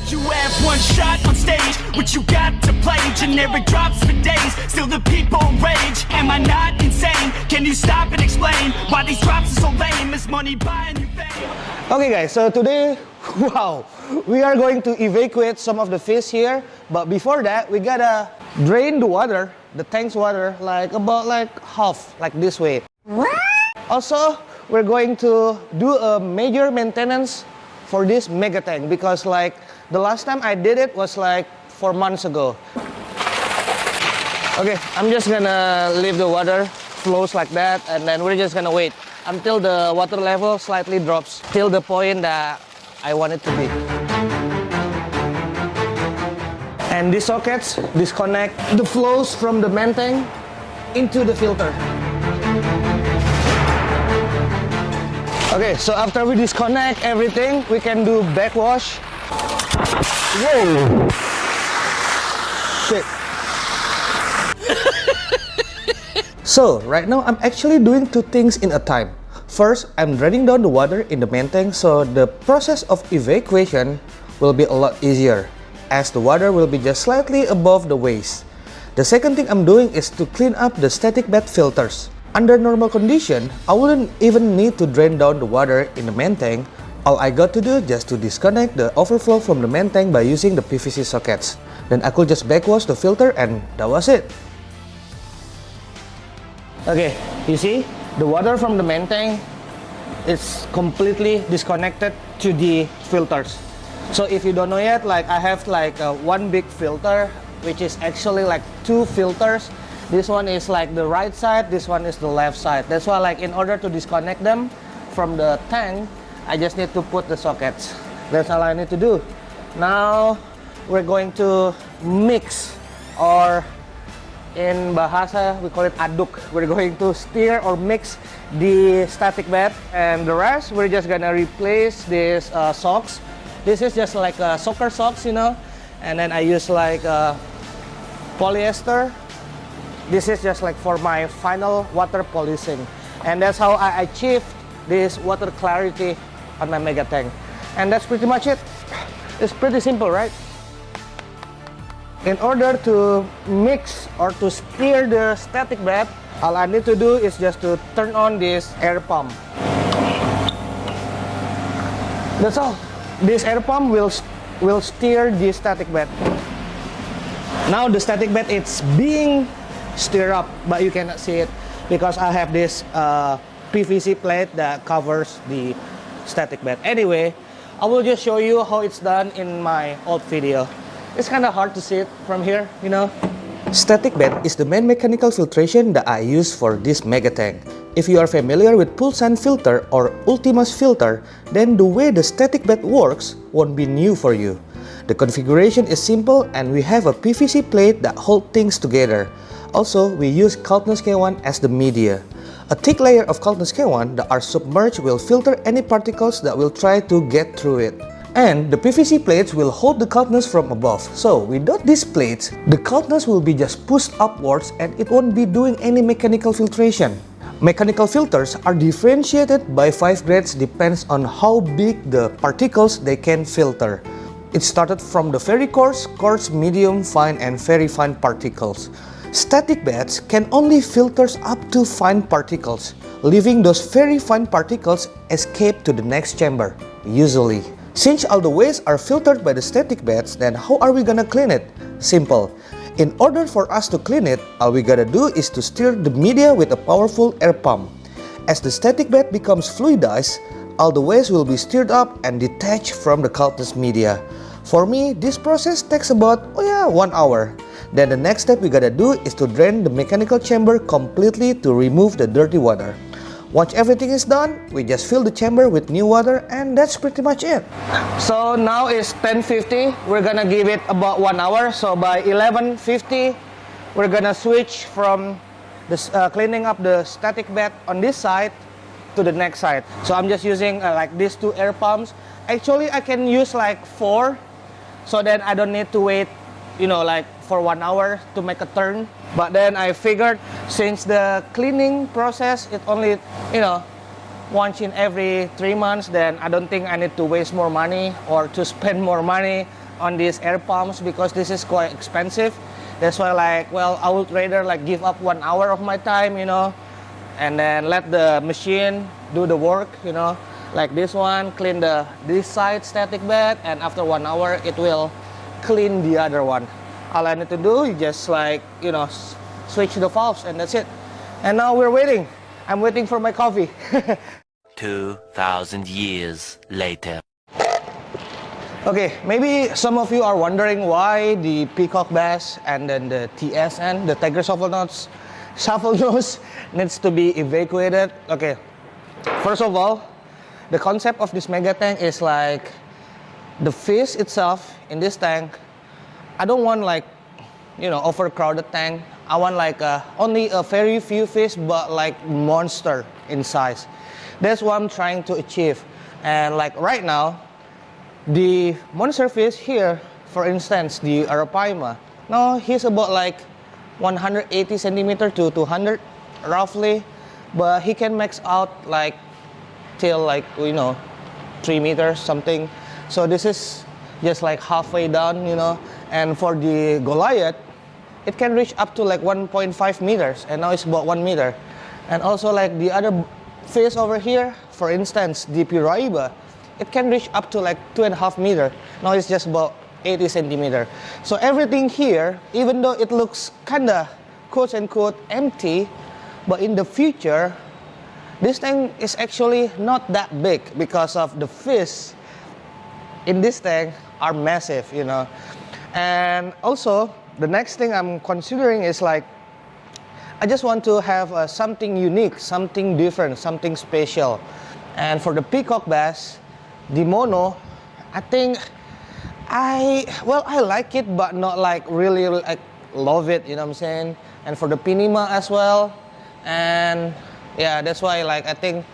You have one shot on stage, what you got to play? Generic drops for days, still the people rage. Am I not insane? Can you stop and explain why these drops are so lame? Is money buying you fame? Okay guys, so today, wow, we are going to evacuate some of the fish here. But before that, we gotta drain the water, the tank's water, about half, like this way. Also, we're going to do a major maintenance for this Megatank because the last time I did it was 4 months ago. Okay, I'm just gonna leave the water flows like that, and then we're just gonna wait until the water level slightly drops till the point that I want it to be. And these sockets disconnect the flows from the main tank into the filter. Okay, so after we disconnect everything, we can do backwash. Whoa! Shit. So, right now I'm actually doing two things in a time. First, I'm draining down the water in the main tank so the process of evacuation will be a lot easier, as the water will be just slightly above the waist. The second thing I'm doing is to clean up the static bed filters. Under normal condition, I wouldn't even need to drain down the water in the main tank. All I got to do just to disconnect the overflow from the main tank by using the PVC sockets. Then I could just backwash the filter and that was it. Okay, you see, the water from the main tank is completely disconnected to the filters. So if you don't know yet, I have one big filter, which is actually two filters. This one is the right side, this one is the left side. That's why in order to disconnect them from the tank, I just need to put the sockets. That's all I need to do. Now we're going to mix, or in Bahasa we call it aduk. We're going to stir or mix the static bed, and the rest we're just gonna replace these socks. This is just soccer socks, and then I use polyester. This is just for my final water polishing, and that's how I achieve this water clarity on my Megatank. And that's pretty much it. It's pretty simple, right? In order to mix or to stir the static bed, all I need to do is just to turn on this air pump. That's all. This air pump will stir the static bed. Now the static bed it's being stirred up, but you cannot see it because I have this PVC plate that covers the static bed. Anyway, I will just show you how it's done in my old video. It's kind of hard to see it from here, Static bed is the main mechanical filtration that I use for this Megatank. If you are familiar with Pulsan filter or Ultima's filter, then the way the static bed works won't be new for you. The configuration is simple and we have a PVC plate that holds things together. Also, we use Kaltness K1 as the media. A thick layer of Kaltness K1 that are submerged will filter any particles that will try to get through it. And the PVC plates will hold the Kaltness from above. So without these plates, the Kaltness will be just pushed upwards and it won't be doing any mechanical filtration. Mechanical filters are differentiated by 5 grades depends on how big the particles they can filter. It started from the very coarse, medium, fine, and very fine particles. Static beds can only filter up to fine particles, leaving those very fine particles escape to the next chamber, usually. Since all the waste are filtered by the static beds, then how are we gonna clean it? Simple. In order for us to clean it, all we gotta do is to stir the media with a powerful air pump. As the static bed becomes fluidized, all the waste will be stirred up and detached from the Kaltness media. For me, this process takes about 1 hour. Then the next step we gotta do is to drain the mechanical chamber completely to remove the dirty water. Once everything is done, we just fill the chamber with new water and that's pretty much it. So now it's 10:50. We're gonna give it about 1 hour. So by 11:50, we're gonna switch from the cleaning up the static bed on this side to the next side. So I'm just using these 2 air pumps. Actually, I can use 4, so then I don't need to wait, for 1 hour to make a turn. But then I figured since the cleaning process, it only, once in every 3 months, then I don't think I need to waste more money or to spend more money on these air pumps because this is quite expensive. That's why like, well, I would rather like give up 1 hour of my time, you know, and then let the machine do the work, you know, like this one, clean this side static bed, and after 1 hour it will clean the other one. All I need to do is just like, you know, switch the valves and that's it. And now we're waiting. I'm waiting for my coffee. 2,000 years later. Okay, maybe some of you are wondering why the Peacock Bass and then the TSN, the Tiger Shuffle Nose, needs to be evacuated. Okay, first of all, the concept of this mega tank is like the fish itself in this tank. I don't want like, you know, overcrowded tank. I want like only a very few fish, but like monster in size. That's what I'm trying to achieve. And like right now, the monster fish here, for instance, the Arapaima, no, he's about like 180 centimeter to 200 roughly, but he can max out like till like, you know, 3 meters something. So this is just like halfway down, you know. And for the Goliath, it can reach up to like 1.5 meters, and now it's about 1 meter. And also like the other fish over here, for instance, the Piraiba, it can reach up to like 2.5 meters. Now it's just about 80 centimeter. So everything here, even though it looks kinda quote unquote empty, but in the future, this tank is actually not that big because of the fish in this tank are massive, you know. And also, the next thing I'm considering is like, I just want to have something unique, something different, something special. And for the Peacock Bass, the mono, I think I like it, but not like really like love it, you know what I'm saying? And for the Pinima as well. And yeah, that's why like I think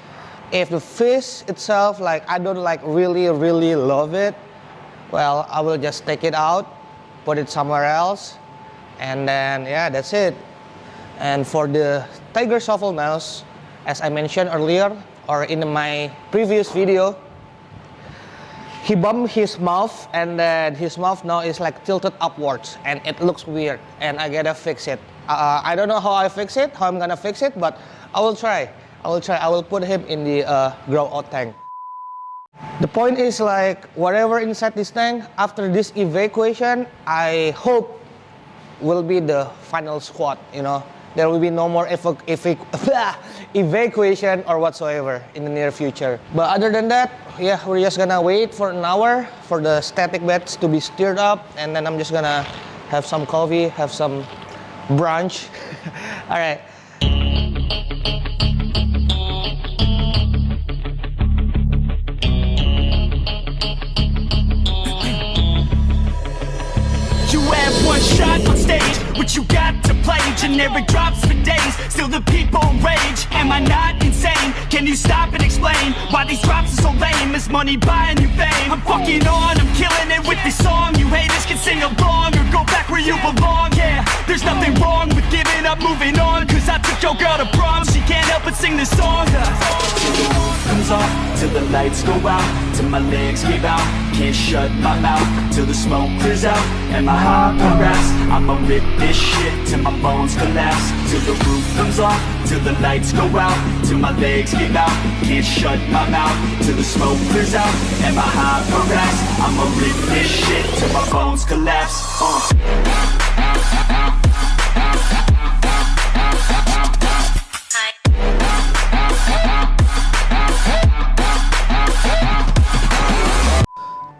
if the fish itself, like I don't like really love it, well, I will just take it out, put it somewhere else, and then yeah, that's it. And for the Tiger Shuffle Mouse, as I mentioned earlier or in my previous video, he bumped his mouth, and then his mouth now is like tilted upwards, and it looks weird, and I gotta fix it. I don't know how I fix it, how I'm gonna fix it, but I will try. I will put him in the grow out tank. The point is like whatever inside this tank, after this evacuation, I hope will be the final squad, you know. There will be no more evacuation or whatsoever in the near future. But other than that, yeah, we're just gonna wait for an hour for the static beds to be stirred up, and then I'm just gonna have some coffee, have some brunch. All right. You have one shot on stage, what you got to play? Generic drops for days, still the people rage. Am I not insane? Can you stop and explain why these drops are so lame? Is money buying you fame? I'm fucking on, I'm killing it with this song. You haters can sing along or go back where you belong. Yeah, there's nothing wrong with giving up, moving on, cause I took your girl to prom, she can't help but sing this song. Till the roof comes off, till the lights go out, till my legs give out, can't shut my mouth, till the smoke clears out, and my heart progress. I'ma rip this shit till my bones collapse. Till the roof comes off, till the lights go out, till my legs give out, can't shut my mouth, till the smoke clears out, and my heart progress. I'ma rip this shit till my bones collapse.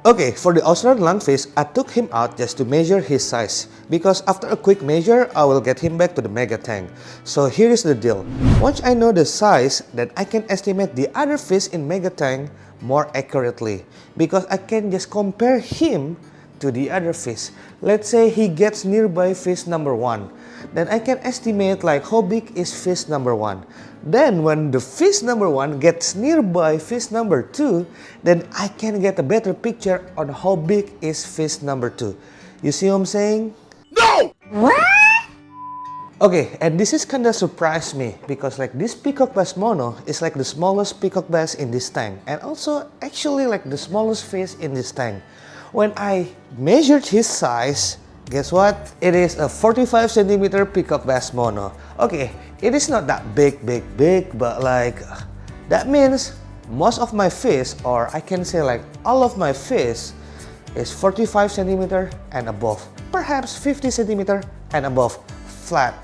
Okay, for the Australian lungfish, I took him out just to measure his size, because after a quick measure, I will get him back to the mega tank. So here is the deal. Once I know the size, then I can estimate the other fish in mega tank more accurately, because I can just compare him to the other fish. Let's say he gets nearby fish number 1. Then I can estimate like how big is fish number 1. Then when the fish number 1 gets nearby fish number 2, then I can get a better picture on how big is fish number 2. You see what I'm saying? No! Okay, and this is kinda surprised me because like this peacock bass mono is like the smallest peacock bass in this tank, and also actually like the smallest fish in this tank. When I measured his size, guess what? It is a 45 centimeter peacock bass mono. Okay, it is not that big, but like that means most of my fish, or I can say like all of my fish, is 45 centimeter and above, perhaps 50 centimeter and above, flat.